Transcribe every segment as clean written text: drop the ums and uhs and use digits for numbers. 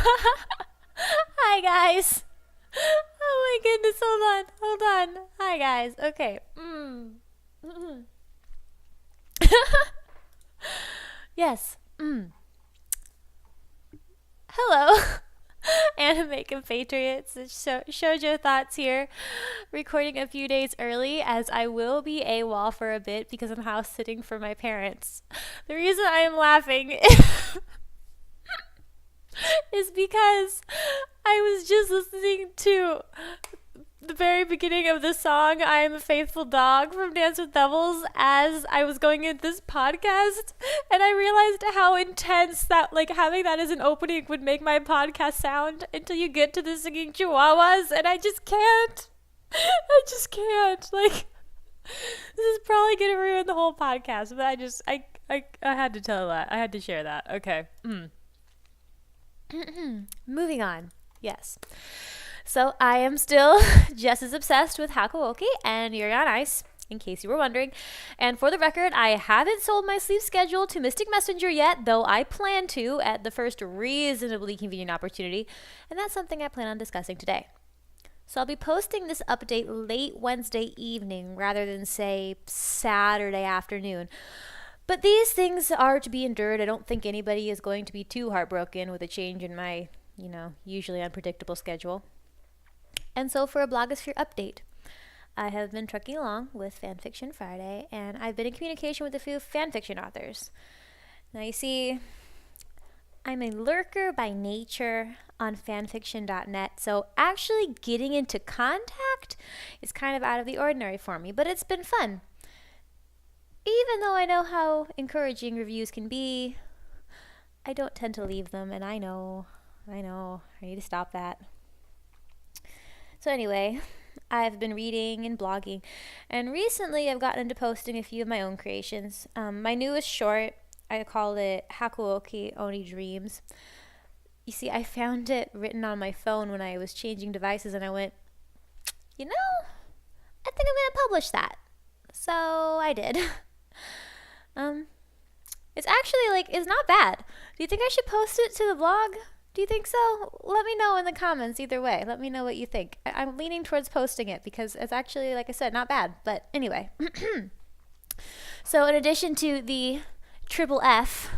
Hi guys. Oh my goodness, hold on. Hi guys. Okay. Yes. Hello. Anime compatriots. It's Shoujo Thoughts here, recording a few days early as I will be AWOL for a bit because I'm house sitting for my parents. The reason I am laughing is because I was just listening to the very beginning of the song "I Am a Faithful Dog" from Dance with Devils as I was going into this podcast, and I realized how intense that, like, having that as an opening would make my podcast sound until you get to the singing chihuahuas, and I just can't. I just can't. Like, this is probably gonna ruin the whole podcast, but I had to tell that. I had to share that. Okay. Moving on. Yes. So I am still just as obsessed with Hakuoki and Yuri on Ice, in case you were wondering. And for the record, I haven't sold my sleep schedule to Mystic Messenger yet, though I plan to at the first reasonably convenient opportunity, and that's something I plan on discussing today. So I'll be posting this update late Wednesday evening rather than, say, Saturday afternoon. But these things are to be endured. I don't think anybody is going to be too heartbroken with a change in my, usually unpredictable schedule. And so for a blogosphere update, I have been trucking along with Fanfiction Friday, and I've been in communication with a few fanfiction authors. Now you see, I'm a lurker by nature on fanfiction.net, so actually getting into contact is kind of out of the ordinary for me, but it's been fun. Even though I know how encouraging reviews can be, I don't tend to leave them, and I know, I need to stop that. So anyway, I've been reading and blogging, and recently I've gotten into posting a few of my own creations. My newest short, I called it Hakuoki Oni Dreams. You see, I found it written on my phone when I was changing devices, and I went, I think I'm going to publish that. So I did. It's actually, it's not bad. Do you think I should post it to the blog? Do you think so? Let me know in the comments either way. Let me know what you think. I'm leaning towards posting it because it's actually, like I said, not bad. But anyway. So in addition to the triple F,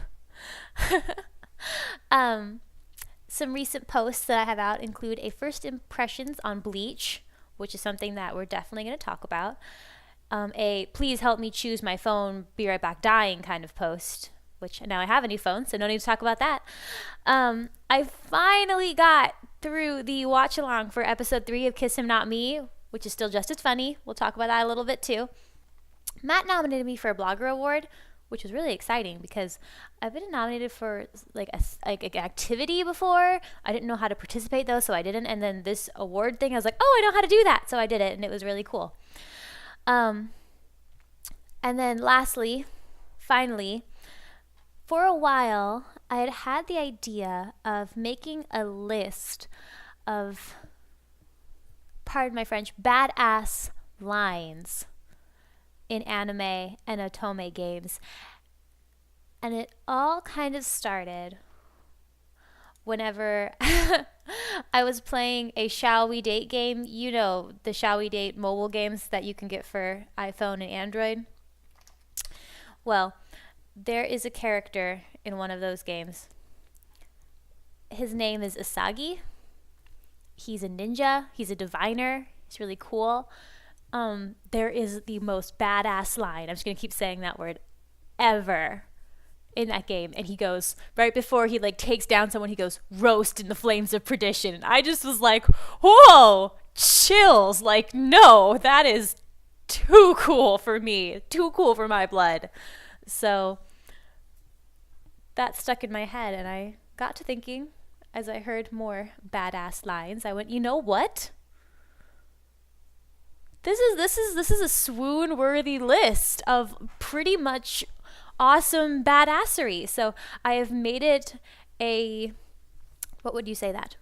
some recent posts that I have out include a first impressions on Bleach, which is something that we're definitely going to talk about. A please help me choose my phone, be right back dying kind of post, which now I have a new phone, so no need to talk about that. I finally got through the watch along for episode 3 of Kiss Him Not Me, which is still just as funny. We'll talk about that a little bit too. Matt nominated me for a blogger award, which was really exciting because I've been nominated for an activity before. I didn't know how to participate though, so I didn't. And then this award thing, I was like, oh, I know how to do that, so I did it, and it was really cool. And then lastly, finally, for a while, I had had the idea of making a list of, pardon my French, badass lines in anime and otome games. And it all kind of started whenever I was playing a Shall We Date game. You know, the Shall We Date mobile games that you can get for iPhone and Android. Well, there is a character in one of those games. His name is Asagi. He's a ninja. He's a diviner. He's really cool. There is the most badass line, I'm just going to keep saying that word, ever in that game. And he goes, right before he takes down someone, he goes, roast in the flames of perdition. And I just was like, whoa, chills. No, that is too cool for me. Too cool for my blood. So that stuck in my head, and I got to thinking as I heard more badass lines. I went, you know what? This is a swoon-worthy list of pretty much awesome badassery. So I have made it a, what would you say that?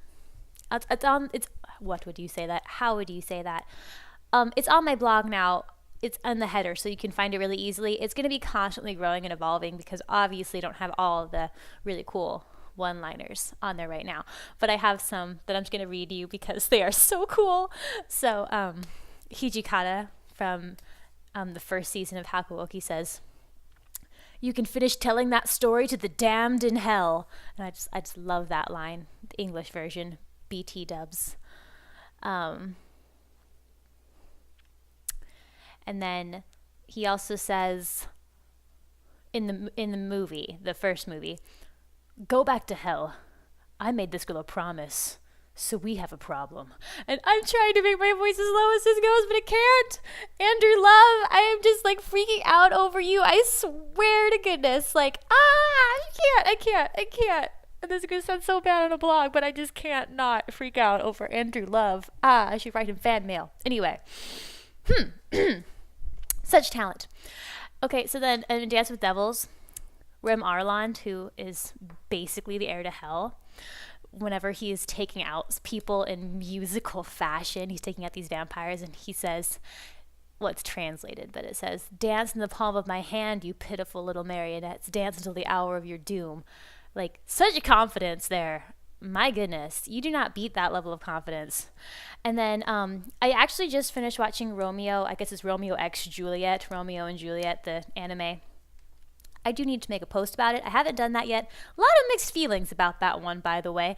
What would you say that? How would you say that? It's on my blog now. It's in the header, so you can find it really easily. It's going to be constantly growing and evolving because obviously I don't have all of the really cool one-liners on there right now, but I have some that I'm just going to read you because they are so cool. So Hijikata from the first season of Hakuoki says, "You can finish telling that story to the damned in hell." And I just love that line. The English version, BT dubs. And then he also says in the movie, the first movie, "Go back to hell. I made this girl a promise. So we have a problem." And I'm trying to make my voice as low as this goes, but it can't. Andrew Love, I am just like freaking out over you. I swear to goodness. Like, I can't. And this is going to sound so bad on a blog, but I just can't not freak out over Andrew Love. I should write him fan mail. Anyway. Such talent. Okay, so then in Dance with Devils, Rem Arland, who is basically the heir to hell, whenever he is taking out people in musical fashion, he's taking out these vampires, and he says, well, it's translated, but it says, "Dance in the palm of my hand, you pitiful little marionettes. Dance until the hour of your doom." Like, such a confidence there. My goodness, you do not beat that level of confidence. And then I actually just finished watching Romeo. I guess it's Romeo X Juliet, Romeo and Juliet, the anime. I do need to make a post about it. I haven't done that yet. A lot of mixed feelings about that one, by the way.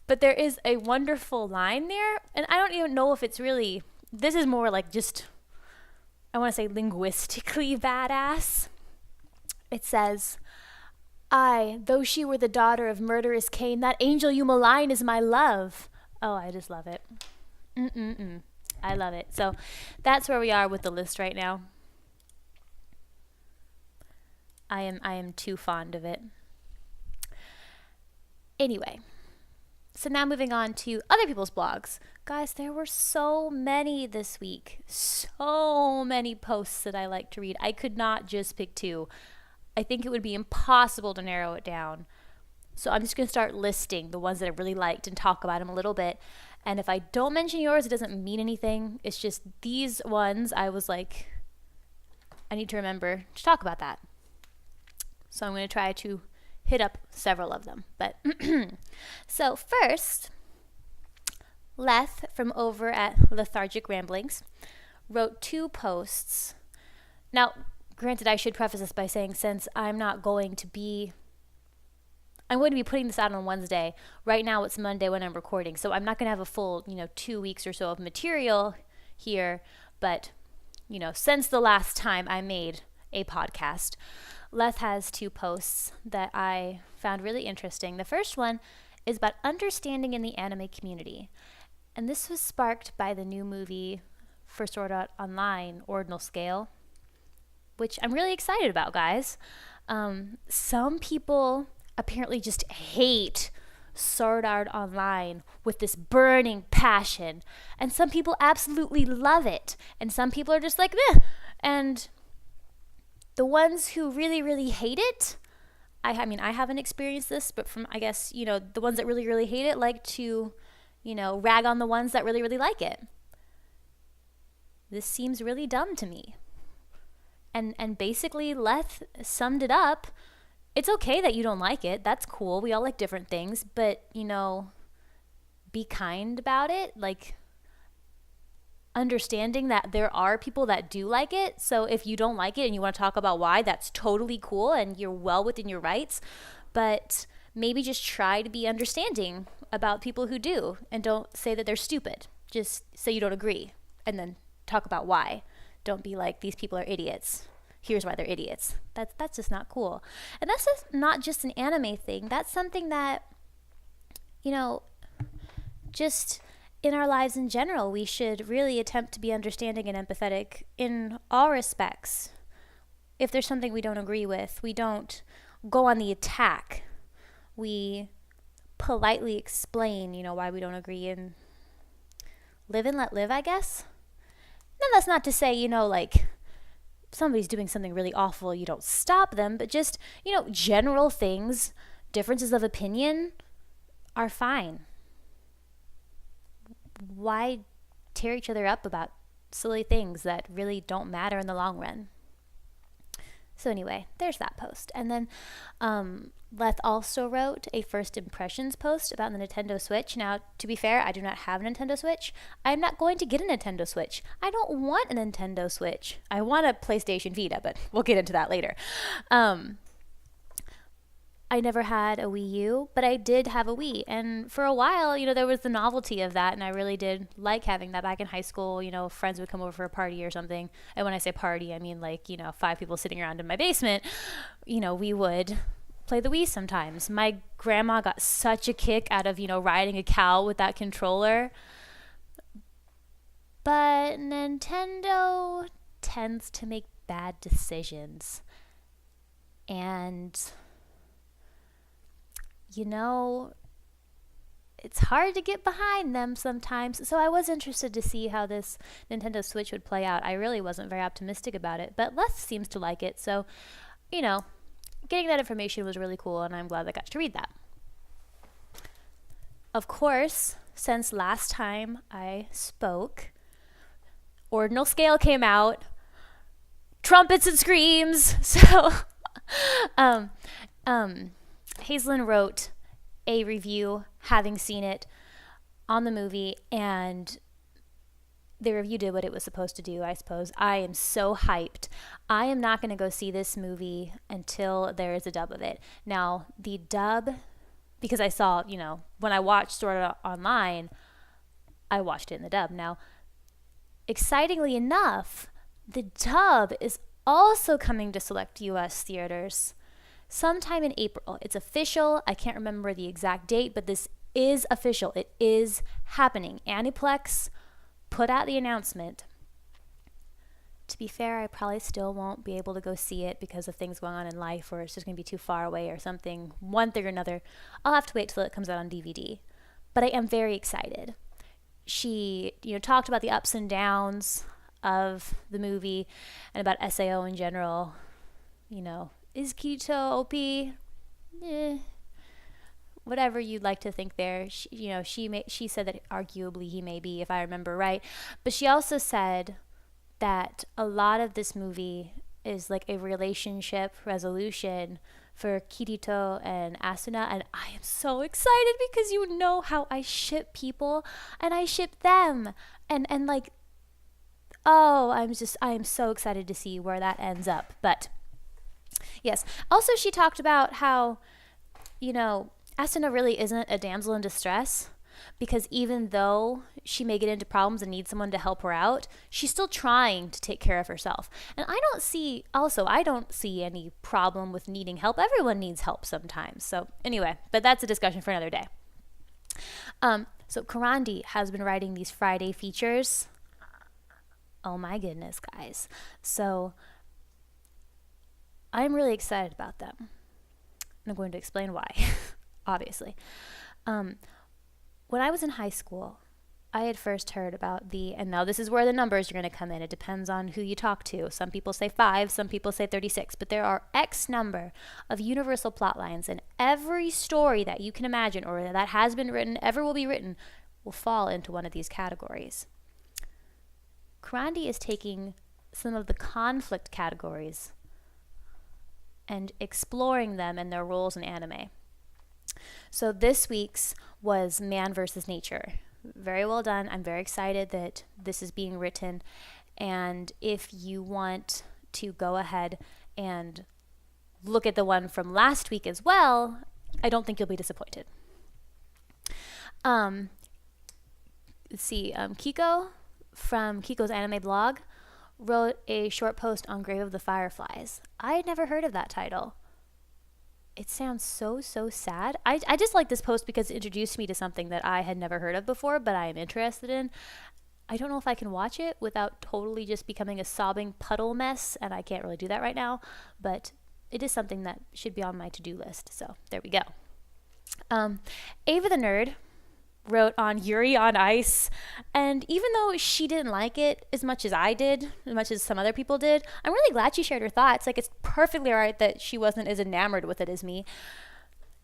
But there is a wonderful line there, and I don't even know if it's really, this is more like just, I want to say linguistically badass. It says, "I, though she were the daughter of murderous Cain, that angel you malign is my love." Oh, I just love it. I love it. So that's where we are with the list right now. I am too fond of it. Anyway, so now moving on to other people's blogs. Guys, there were so many this week. So many posts that I like to read. I could not just pick two. I think it would be impossible to narrow it down. So I'm just going to start listing the ones that I really liked and talk about them a little bit. And if I don't mention yours, it doesn't mean anything. It's just these ones I was like, I need to remember to talk about that. So I'm going to try to hit up several of them. But so first, Leth from over at Lethargic Ramblings wrote 2 posts. Now, granted, I should preface this by saying, since I'm going to be putting this out on Wednesday. Right now it's Monday when I'm recording, so I'm not going to have a full, 2 weeks or so of material here. But, since the last time I made a podcast, Leth has 2 posts that I found really interesting. The first one is about understanding in the anime community. And this was sparked by the new movie for Sword Art Online, Ordinal Scale, which I'm really excited about, guys. Some people apparently just hate Sword Art Online with this burning passion, and some people absolutely love it, and some people are just like, meh. And the ones who really, really hate it, I mean, I haven't experienced this, but from, I guess, the ones that really, really hate it like to, rag on the ones that really, really like it. This seems really dumb to me. And basically, Leth summed it up. It's okay that you don't like it. That's cool. We all like different things. But, be kind about it. Like, understanding that there are people that do like it. So if you don't like it and you want to talk about why, that's totally cool and you're well within your rights. But maybe just try to be understanding about people who do, and don't say that they're stupid. Just say you don't agree and then talk about why. Don't be like, these people are idiots. Here's why they're idiots. That's just not cool. And that's just not just an anime thing. That's something that, just in our lives in general, we should really attempt to be understanding and empathetic in all respects. If there's something we don't agree with, we don't go on the attack. We politely explain, why we don't agree, and live and let live, I guess. And that's not to say, like, somebody's doing something really awful, you don't stop them, but just, general things, differences of opinion are fine. Why tear each other up about silly things that really don't matter in the long run? So anyway, there's that post. And then Leth also wrote a first impressions post about the Nintendo Switch. Now, to be fair, I do not have a Nintendo Switch. I'm not going to get a Nintendo Switch. I don't want a Nintendo Switch. I want a PlayStation Vita, but we'll get into that later. I never had a Wii U, but I did have a Wii. And for a while, there was the novelty of that. And I really did like having that back in high school. Friends would come over for a party or something. And when I say party, I mean 5 people sitting around in my basement. We would play the Wii sometimes. My grandma got such a kick out of, riding a cow with that controller. But Nintendo tends to make bad decisions. And it's hard to get behind them sometimes. So I was interested to see how this Nintendo Switch would play out. I really wasn't very optimistic about it, but Les seems to like it. So, getting that information was really cool, and I'm glad I got to read that. Of course, since last time I spoke, Ordinal Scale came out. Trumpets and screams. So, Hazelyn wrote a review having seen it on the movie, and the review did what it was supposed to do, I suppose. I am so hyped. I am not going to go see this movie until there is a dub of it. Now, the dub, because I saw, when I watched Sword Art Online, I watched it in the dub. Now, excitingly enough, the dub is also coming to select U.S. theaters sometime in April. It's official. I can't remember the exact date, but this is official. It is happening. Aniplex put out the announcement. To be fair, I probably still won't be able to go see it because of things going on in life, or it's just going to be too far away or something, one thing or another. I'll have to wait till it comes out on DVD. But I am very excited. She, talked about the ups and downs of the movie and about SAO in general. Is Kirito OP? Whatever you'd like to think there. She said that arguably he may be, if I remember right. But she also said that a lot of this movie is like a relationship resolution for Kirito and Asuna, and I am so excited because how I ship people, and I ship them, and I am so excited to see where that ends up. But yes, also she talked about how Asuna really isn't a damsel in distress, because even though she may get into problems and need someone to help her out, she's still trying to take care of herself. And I don't see any problem with needing help. Everyone needs help sometimes. So anyway, but that's a discussion for another day. So Karandi has been writing these Friday features. Oh my goodness, guys. So I'm really excited about them. And I'm going to explain why, obviously. When I was in high school, I had first heard about and now this is where the numbers are going to come in. It depends on who you talk to. Some people say 5, some people say 36, but there are X number of universal plot lines, and every story that you can imagine or that has been written, ever will be written, will fall into one of these categories. Karandi is taking some of the conflict categories and exploring them and their roles in anime. So this week's was Man versus Nature. Very well done. I'm very excited that this is being written. And if you want to go ahead and look at the one from last week as well, I don't think you'll be disappointed. Let's see. Kiko from Kiko's Anime Blog wrote a short post on Grave of the Fireflies. I had never heard of that title. It sounds so sad. I just like this post because it introduced me to something that I had never heard of before, but I am interested in. I don't know if I can watch it without totally just becoming a sobbing puddle mess, and I can't really do that right now, but it is something that should be on my to-do list. So there we go. Ava the Nerd wrote on Yuri on Ice, and even though she didn't like it as much as I did, as much as some other people did, I'm really glad she shared her thoughts. It's perfectly alright that she wasn't as enamored with it as me.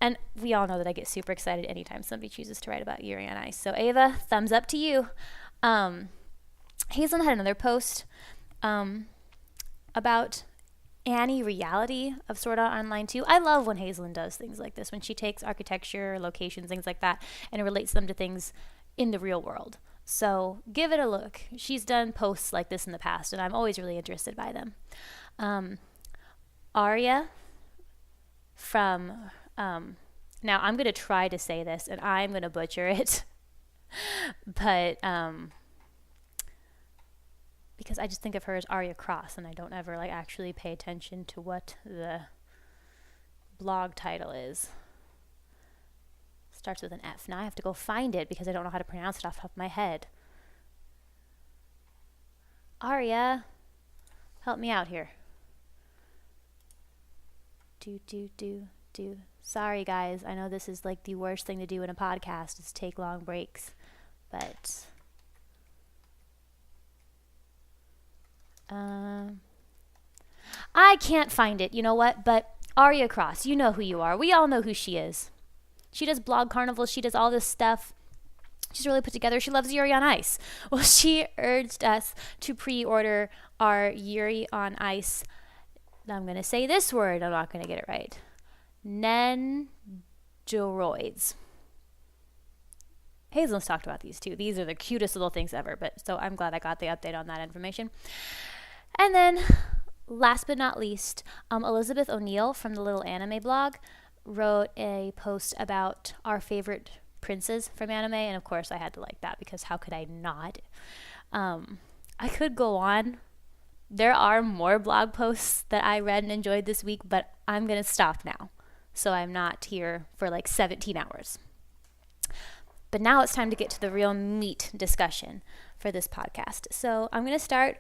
And we all know that I get super excited anytime somebody chooses to write about Yuri on Ice. So Ava, thumbs up to you. Hazelyn had another post about Annie reality of Sword Art Online 2. I love when Hazelyn does things like this, when she takes architecture, locations, things like that, and relates them to things in the real world. So give it a look. She's done posts like this in the past, and I'm always really interested by them. Arya from, now I'm going to try to say this, and I'm going to butcher it, but because I just think of her as Arya Cross, and I don't ever like actually pay attention to what the blog title is. Starts with an F. Now I have to go find it because I don't know how to pronounce it off the top of my head. Arya, help me out here. Do. Sorry, guys. I know this is like the worst thing to do in a podcast is take long breaks, but I can't find it. You know what? But Arya Cross, you know who you are. We all know who she is. She does blog carnivals. She does all this stuff. She's really put together. She loves Yuri on Ice. Well, she urged us to pre-order our Yuri on Ice. I'm going to say this word. I'm not going to get it right. Nendoroids. Hazel's talked about these too. These are the cutest little things ever. But so I'm glad I got the update on that information. And then, last but not least, Elizabeth O'Neill from the Little Anime blog wrote a post about our favorite princes from anime, and of course I had to like that because how could I not? I could go on. There are more blog posts that I read and enjoyed this week, but I'm going to stop now so I'm not here for like 17 hours. But now it's time to get to the real meat discussion for this podcast. So I'm going to start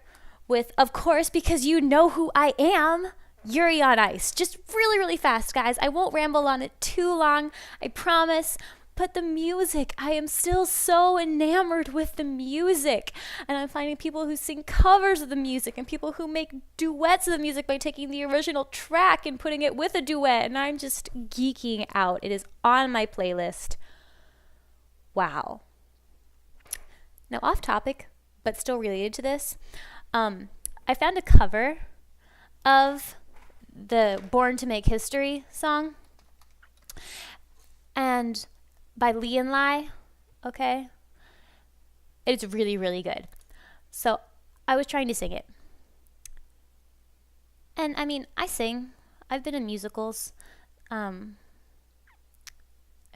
with, of course, because you know who I am, Yuri on Ice. Just really, really fast, guys. I won't ramble on it too long, I promise. But the music, I am still so enamored with the music. And I'm finding people who sing covers of the music and people who make duets of the music by taking the original track and putting it with a duet. And I'm just geeking out. It is on my playlist. Wow. Now, off topic, but still related to this, I found a cover of the Born to Make History song, and by Lee and Lai, okay? It's really, really good. So I was trying to sing it. And I mean, I sing. I've been in musicals. I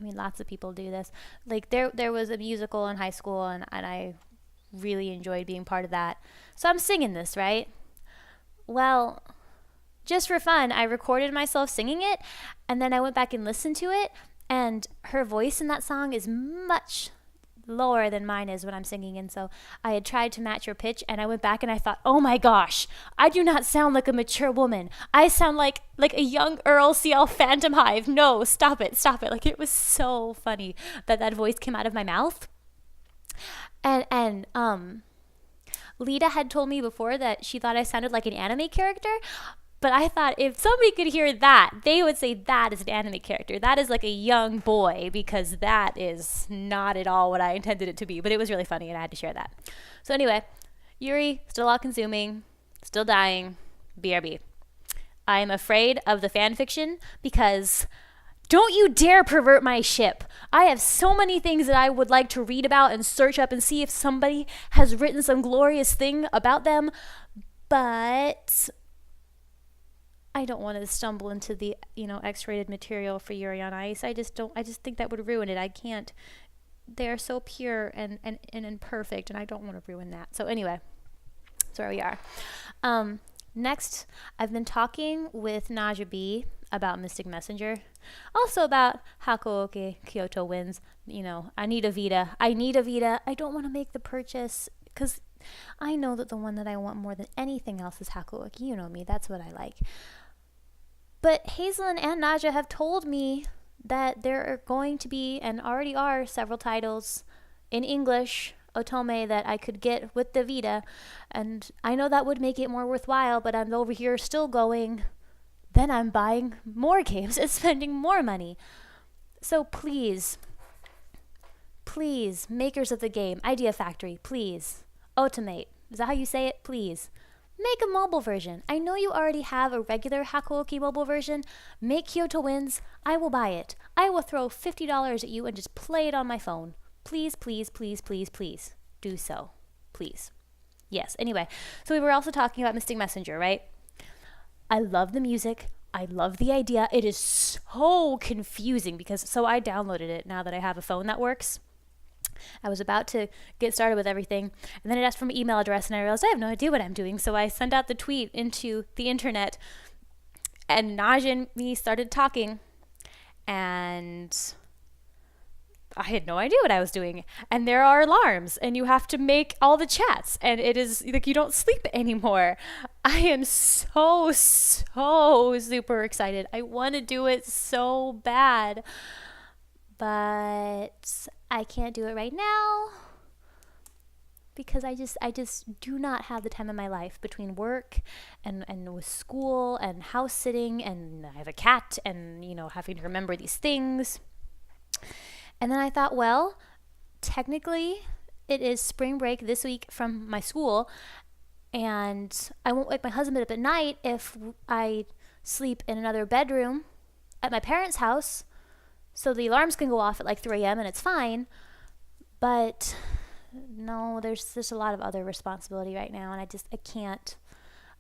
mean, lots of people do this. Like there was a musical in high school, and I really enjoyed being part of that. So I'm singing this, right? Well, just for fun, I recorded myself singing it, and then I went back and listened to it, and her voice in that song is much lower than mine is when I'm singing, and so I had tried to match her pitch, and I went back and I thought, oh my gosh, I do not sound like a mature woman. I sound like a young Earl CL Phantom Hive. No, stop it. Like, it was so funny that voice came out of my mouth. And Lita had told me before that she thought I sounded like an anime character, but I thought if somebody could hear that, they would say that is an anime character. That is like a young boy, because that is not at all what I intended it to be. But it was really funny, and I had to share that. So anyway, Yuri, still all-consuming, still dying, BRB. I am afraid of the fan fiction because don't you dare pervert my ship. I have so many things that I would like to read about and search up and see if somebody has written some glorious thing about them, but I don't want to stumble into the, X-rated material for Yuri on Ice. I just think that would ruin it. I can't. They are so pure and imperfect, and I don't want to ruin that. So anyway, that's where we are. Next, I've been talking with Naja B about Mystic Messenger. Also about Hakuoke Kyoto wins. I need a Vita. I don't want to make the purchase because I know that the one that I want more than anything else is Hakuoke. You know me. That's what I like. But Hazelyn and Naja have told me that there are going to be, and already are, several titles in English, Otome, that I could get with the Vita. And I know that would make it more worthwhile, but I'm over here still going, then I'm buying more games and spending more money. So please, makers of the game, Idea Factory, please, Otomate, is that how you say it? Please, make a mobile version. I know you already have a regular Hakuoki mobile version. Make Kyoto Winds. I will buy it. I will throw $50 at you and just play it on my phone. Please, please, please, please, please do so. Please. Yes, anyway. So we were also talking about Mystic Messenger, right? I love the music. I love the idea. It is so confusing so I downloaded it now that I have a phone that works. I was about to get started with everything, and then it asked for my email address, and I realized I have no idea what I'm doing. So I sent out the tweet into the internet, and Naja and me started talking, and I had no idea what I was doing. And there are alarms, and you have to make all the chats, and it is like you don't sleep anymore. I am so super excited. I want to do it so bad, but I can't do it right now because I just do not have the time in my life between work and with school and house sitting, and I have a cat, and having to remember these things. And then I thought, well, technically it is spring break this week from my school, and I won't wake my husband up at night if I sleep in another bedroom at my parents' house. So the alarms can go off at like 3 a.m. and it's fine. But no, there's just a lot of other responsibility right now, and I can't.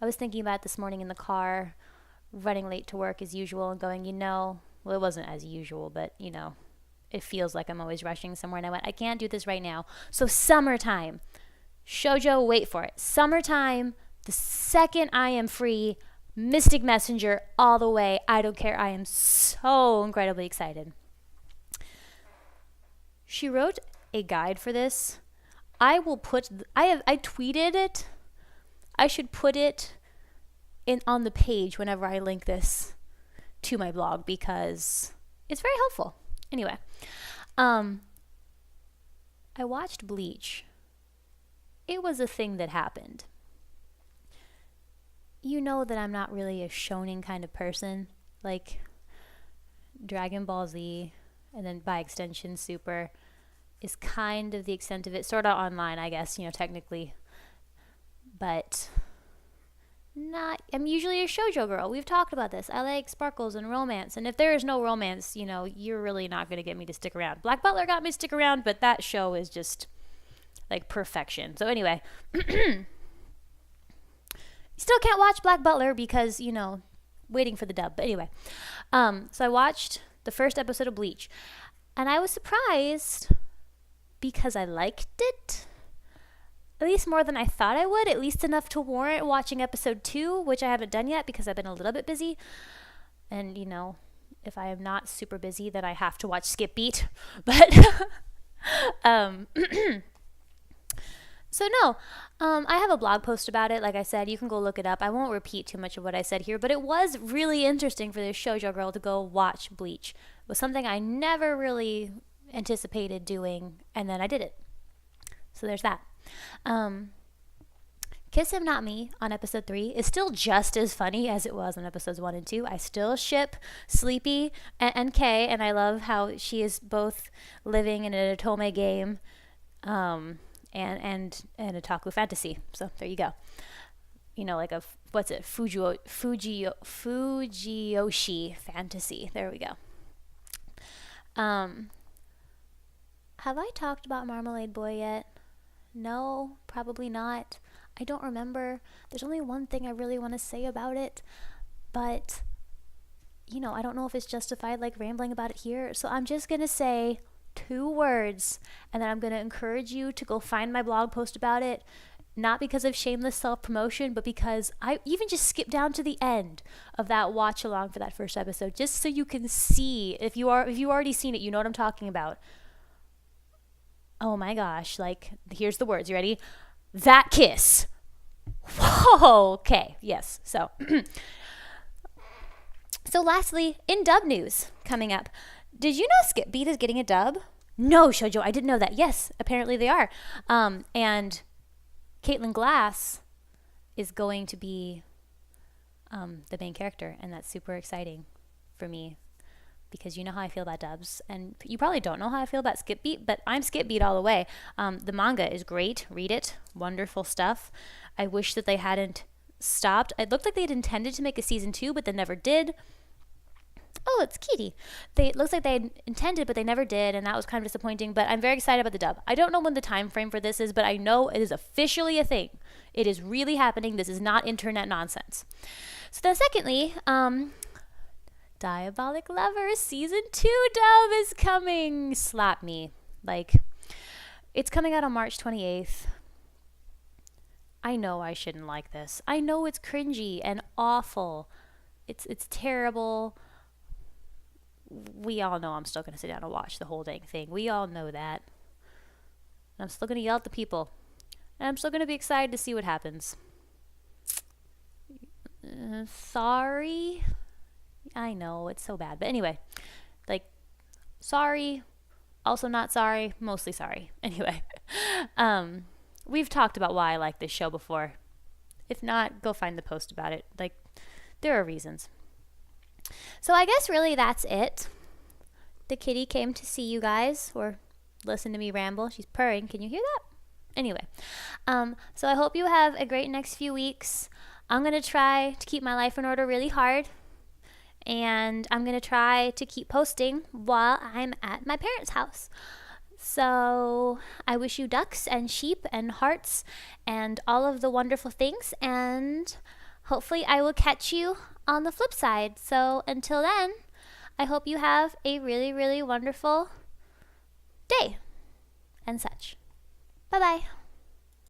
I was thinking about it this morning in the car, running late to work as usual, and going, well, it wasn't as usual, but it feels like I'm always rushing somewhere. And I went, I can't do this right now. So summertime. Shoujo, wait for it. Summertime, the second I am free, Mystic Messenger all the way. I don't care. I am so incredibly excited. She wrote a guide for this. I tweeted it. I should put it on the page whenever I link this to my blog because it's very helpful. Anyway, I watched Bleach. It was a thing that happened. You know that I'm not really a shonen kind of person, like Dragon Ball Z, and then by extension Super is kind of the extent of it, sort of online, I guess, technically, but I'm usually a shoujo girl. We've talked about this. I like sparkles and romance, and if there is no romance, you're really not going to get me to stick around. Black Butler got me to stick around, but that show is just like perfection. So anyway, still can't watch Black Butler because, waiting for the dub. But anyway, so I watched the first episode of Bleach, and I was surprised because I liked it. At least more than I thought I would, at least enough to warrant watching episode 2, which I haven't done yet because I've been a little bit busy. And, if I am not super busy, then I have to watch Skip Beat. But, so no, I have a blog post about it. Like I said, you can go look it up. I won't repeat too much of what I said here, but it was really interesting for this shoujo girl to go watch Bleach. It was something I never really anticipated doing, and then I did it. So there's that. Kiss Him Not Me on episode 3 is still just as funny as it was on episodes 1 and 2. I still ship Sleepy and Kay, and I love how she is both living in an Otome game and Otaku fantasy. So there you go. Like Fujiyoshi fantasy. There we go. Have I talked about Marmalade Boy yet? No, probably not. I don't remember. There's only one thing I really want to say about it, but I don't know if it's justified like rambling about it here. So I'm just going to say 2 words, and then I'm going to encourage you to go find my blog post about it, not because of shameless self-promotion, but because I even just skipped down to the end of that watch along for that first episode, just so you can see. If you already seen it, you know what I'm talking about. Oh my gosh, here's the words. You ready? That kiss. Whoa, okay, yes. So lastly, in dub news coming up, did you know Skip Beat is getting a dub? No, Shoujo, I didn't know that. Yes, apparently they are. And Caitlin Glass is going to be the main character, and that's super exciting for me. Because you know how I feel about dubs, and you probably don't know how I feel about Skip Beat, but I'm Skip Beat all the way. The manga is great. Read it. Wonderful stuff. I wish that they hadn't stopped. It looked like they'd intended to make a season 2, but they never did. Oh, it's Kitty. It looks like they intended, but they never did, and that was kind of disappointing. But I'm very excited about the dub. I don't know when the time frame for this is, but I know it is officially a thing. It is really happening. This is not internet nonsense. So then, secondly, Diabolic Lovers season 2 dub is coming. Slap me. Like, it's coming out on March 28th. I know I shouldn't like this. I know it's cringy and awful. It's terrible. We all know I'm still going to sit down and watch the whole dang thing. We all know that. I'm still going to yell at the people. And I'm still going to be excited to see what happens. Sorry. I know, it's so bad. But anyway, like, sorry. Also not sorry. Mostly sorry. Anyway. We've talked about why I like this show before. If not, go find the post about it. Like, there are reasons. So I guess really that's it. The kitty came to see you guys or listen to me ramble. She's purring. Can you hear that? Anyway, so I hope you have a great next few weeks. I'm going to try to keep my life in order really hard. And I'm going to try to keep posting while I'm at my parents' house. So I wish you ducks and sheep and hearts and all of the wonderful things. And hopefully I will catch you on the flip side. So until then, I hope you have a really, really wonderful day and such. Bye-bye.